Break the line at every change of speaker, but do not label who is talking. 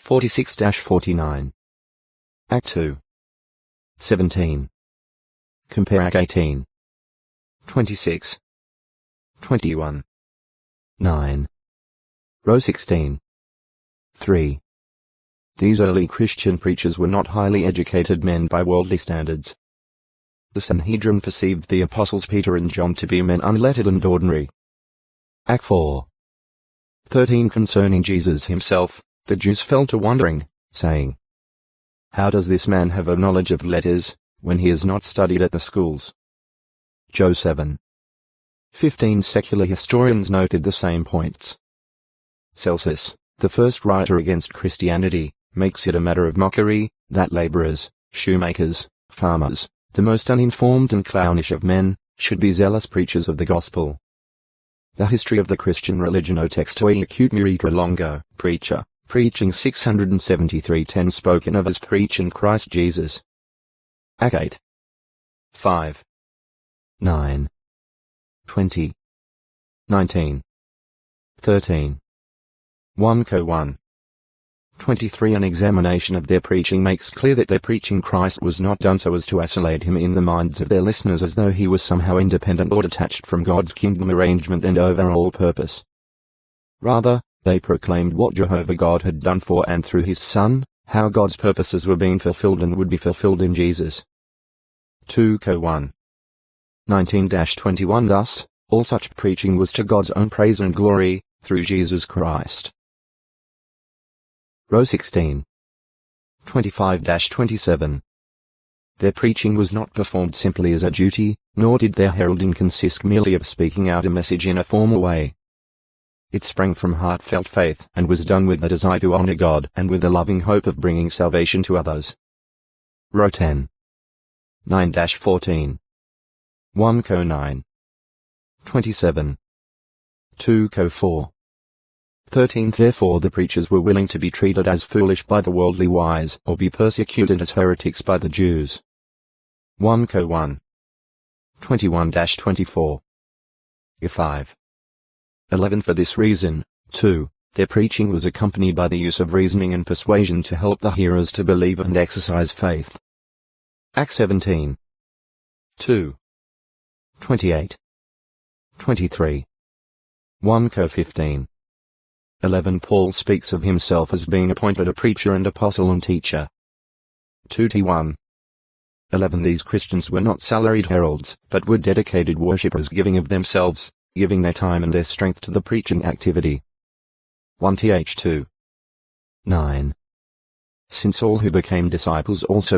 46-49. Act 2. 17. Compare Act 18. 26. 21. 9. Row 16. 3. These early Christian preachers were not highly educated men by worldly standards. The Sanhedrin perceived the apostles Peter and John to be men unlettered and ordinary. Act 4. 13. Concerning Jesus himself, the Jews fell to wondering, saying, "How does this man have a knowledge of letters, when he has not studied at the schools?" Joe 7. 15. Secular historians noted the same points. Celsus, the first writer against Christianity, makes it a matter of mockery, that laborers, shoemakers, farmers, the most uninformed and clownish of men, should be zealous preachers of the gospel. The history of the Christian religion o textoi acute miritra longo, preacher, preaching 673 10 spoken of as preaching Christ Jesus. Act 8. 5. 9. 20. 19. 13. 1 Co 1. 23. An examination of their preaching makes clear that their preaching Christ was not done so as to isolate him in the minds of their listeners as though he was somehow independent or detached from God's kingdom arrangement and overall purpose. Rather, they proclaimed what Jehovah God had done for and through his Son, how God's purposes were being fulfilled and would be fulfilled in Jesus. 2 Co 1. 19-21. Thus, all such preaching was to God's own praise and glory, through Jesus Christ. Row 16. 25-27. Their preaching was not performed simply as a duty, nor did their heralding consist merely of speaking out a message in a formal way. It sprang from heartfelt faith and was done with a desire to honor God and with the loving hope of bringing salvation to others. Row 10. 9-14. 1 Co 9. 27. 2 Co 4. 13. Therefore the preachers were willing to be treated as foolish by the worldly wise or be persecuted as heretics by the Jews. 1 Co 1. 21-24. 5. 11. For this reason, too, their preaching was accompanied by the use of reasoning and persuasion to help the hearers to believe and exercise faith. Act 17. 2. 28. 23. 1 Co 15. 11. Paul speaks of himself as being appointed a preacher and apostle and teacher. 2-1. 11. These Christians were not salaried heralds, but were dedicated worshippers giving of themselves, giving their time and their strength to the preaching activity. 1-2. 9. Since all who became disciples also